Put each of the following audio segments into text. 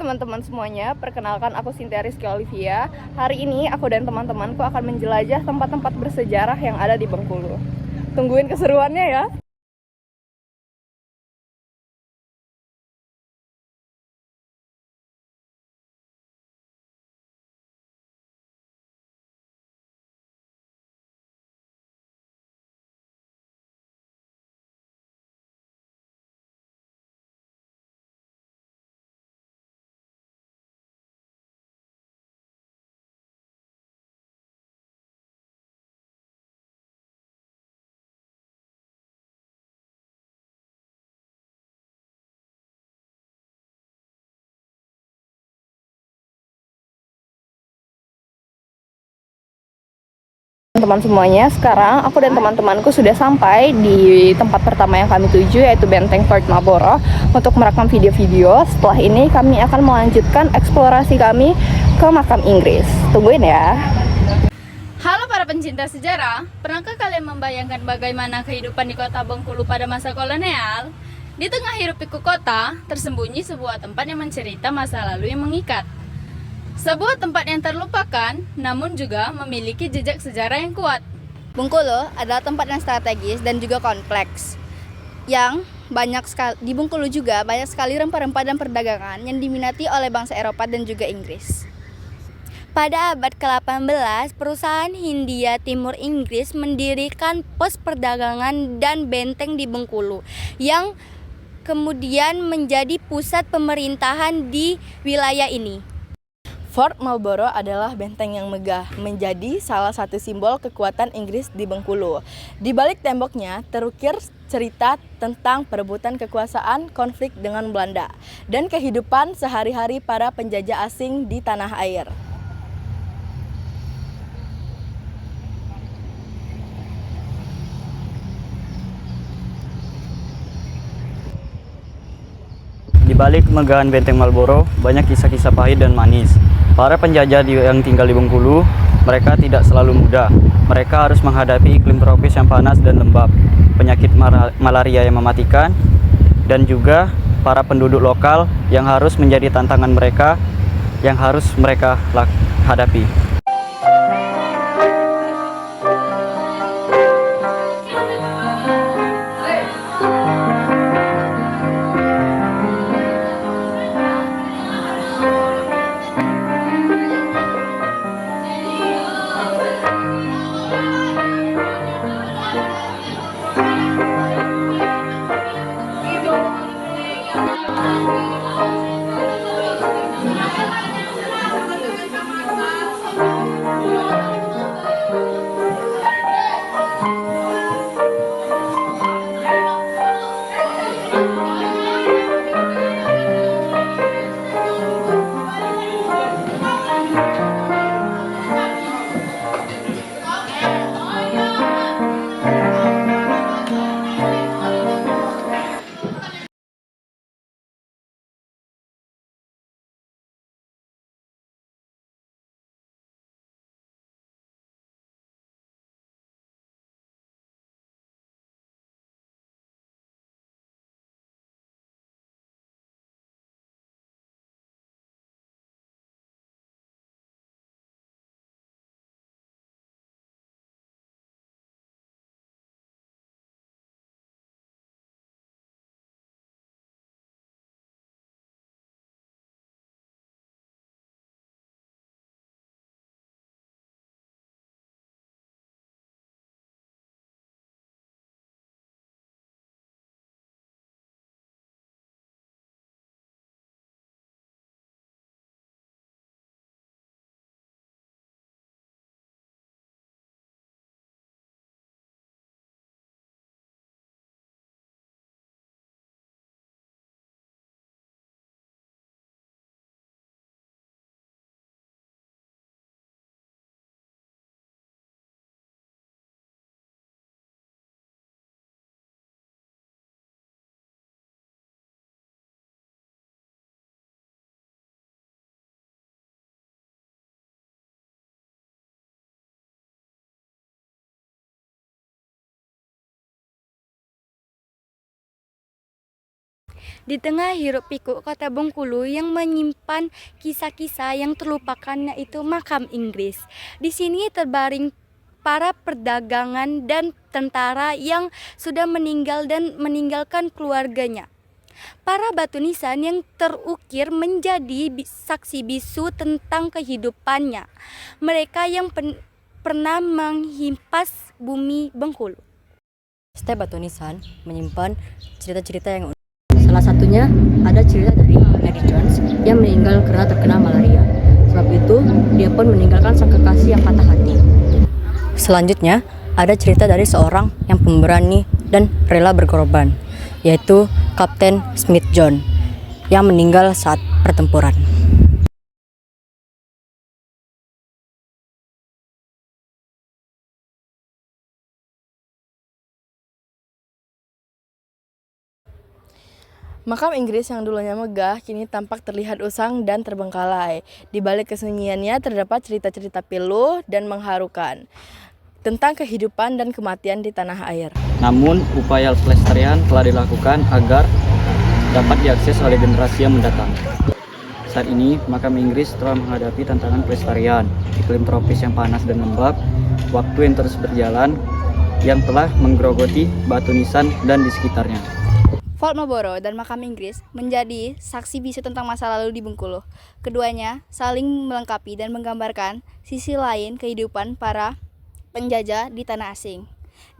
teman-teman semuanya, perkenalkan aku Cynthia Rizky Olivia. Hari ini aku dan teman-temanku akan menjelajah tempat-tempat bersejarah yang ada di Bengkulu. Tungguin keseruannya ya. Teman-teman semuanya, sekarang aku dan teman-temanku sudah sampai di tempat pertama yang kami tuju, yaitu Benteng Fort Marlborough, untuk merekam video-video. Setelah ini kami akan melanjutkan eksplorasi kami ke makam Inggris. Tungguin ya. Halo para pencinta sejarah, pernahkah kalian membayangkan bagaimana kehidupan di kota Bengkulu pada masa kolonial? Di tengah hiruk-pikuk kota, tersembunyi sebuah tempat yang mencerita masa lalu yang mengikat. Sebuah tempat yang terlupakan, namun juga memiliki jejak sejarah yang kuat. Bengkulu adalah tempat yang strategis dan juga kompleks. Yang banyak sekali di Bengkulu juga banyak sekali rempah-rempah dan perdagangan yang diminati oleh bangsa Eropa dan juga Inggris. Pada abad ke-18, perusahaan Hindia Timur Inggris mendirikan pos perdagangan dan benteng di Bengkulu yang kemudian menjadi pusat pemerintahan di wilayah ini. Fort Marlborough adalah benteng yang megah, menjadi salah satu simbol kekuatan Inggris di Bengkulu. Di balik temboknya terukir cerita tentang perebutan kekuasaan, konflik dengan Belanda, dan kehidupan sehari-hari para penjajah asing di tanah air. Di balik kemegahan Benteng Marlborough, banyak kisah-kisah pahit dan manis. Para penjajah yang tinggal di Bengkulu, mereka tidak selalu mudah. Mereka harus menghadapi iklim tropis yang panas dan lembab, penyakit malaria yang mematikan, dan juga para penduduk lokal yang harus menjadi tantangan mereka yang harus mereka hadapi. Di tengah hiruk pikuk kota Bengkulu yang menyimpan kisah-kisah yang terlupakan, yaitu makam Inggris. Di sini terbaring para perdagangan dan tentara yang sudah meninggal dan meninggalkan keluarganya. Para batu nisan yang terukir menjadi saksi bisu tentang kehidupannya. Mereka yang pernah menghimpas bumi Bengkulu. Setiap batu nisan menyimpan cerita-cerita yang unik. Salah satunya ada cerita dari Lady Jones yang meninggal karena terkena malaria. Sebab itu, dia pun meninggalkan sang kekasih yang patah hati. Selanjutnya, ada cerita dari seorang yang pemberani dan rela berkorban, yaitu Kapten Smith John yang meninggal saat pertempuran. Makam Inggris yang dulunya megah kini tampak terlihat usang dan terbengkalai. Di balik kesunyiannya terdapat cerita-cerita pilu dan mengharukan tentang kehidupan dan kematian di tanah air. Namun, upaya pelestarian telah dilakukan agar dapat diakses oleh generasi yang mendatang. Saat ini, makam Inggris telah menghadapi tantangan pelestarian, iklim tropis yang panas dan lembab, waktu yang terus berjalan, yang telah menggerogoti batu nisan dan di sekitarnya. Fort Marlborough dan makam Inggris menjadi saksi bisu tentang masa lalu di Bengkulu. Keduanya saling melengkapi dan menggambarkan sisi lain kehidupan para penjajah di tanah asing.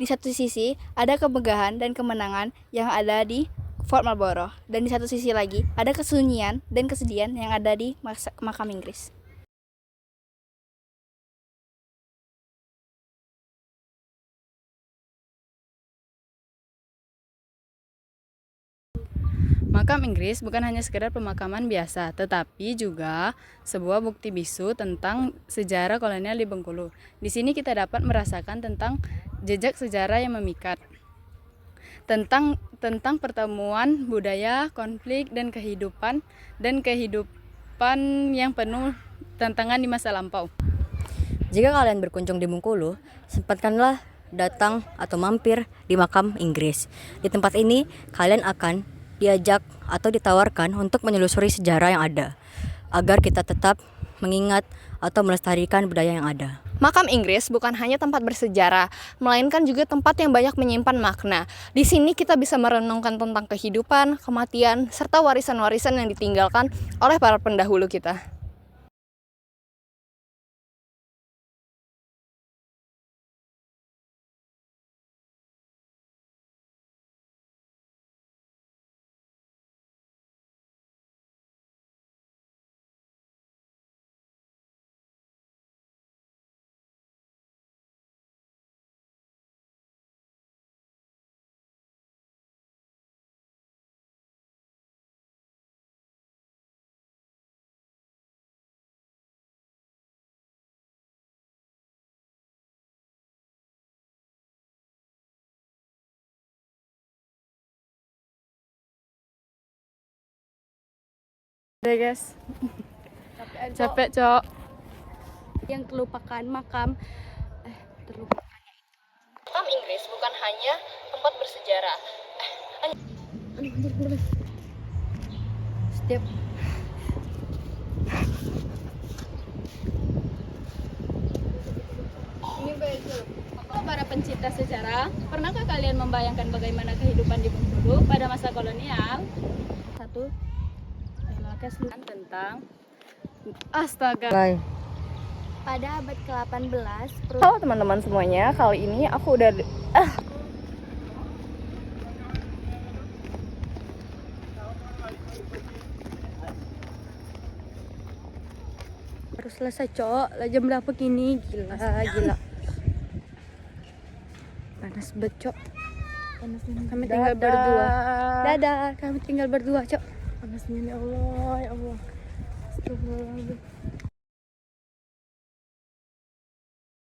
Di satu sisi ada kemegahan dan kemenangan yang ada di Fort Marlborough, dan di satu sisi lagi ada kesunyian dan kesedihan yang ada di makam Inggris. Makam Inggris bukan hanya sekedar pemakaman biasa, tetapi juga sebuah bukti bisu tentang sejarah kolonial di Bengkulu. Di sini kita dapat merasakan tentang jejak sejarah yang memikat, tentang pertemuan budaya, konflik, dan kehidupan yang penuh tantangan di masa lampau. Jika kalian berkunjung di Bengkulu, sempatkanlah datang atau mampir di makam Inggris. Di tempat ini, kalian akan diajak atau ditawarkan untuk menelusuri sejarah yang ada, agar kita tetap mengingat atau melestarikan budaya yang ada. Makam Inggris bukan hanya tempat bersejarah, melainkan juga tempat yang banyak menyimpan makna. Di sini kita bisa merenungkan tentang kehidupan, kematian, serta warisan-warisan yang ditinggalkan oleh para pendahulu kita. Udah guys, capek cok. Yang terlupakan Makam Inggris bukan hanya tempat bersejarah. Setiap Halo para pencinta sejarah, pernahkah kalian membayangkan bagaimana kehidupan di Bengkulu pada masa kolonial? satu Tentang astaga. pada abad ke-18. Halo teman-teman semuanya, kali ini aku udah Baru selesai cok, lah jam berapa gini? Gila. Panas bet cok. Kami tinggal berdua. Dadah, kami tinggal berdua cok. Panasnya ya Allah, ya Allah. Astagfirullahaladzim.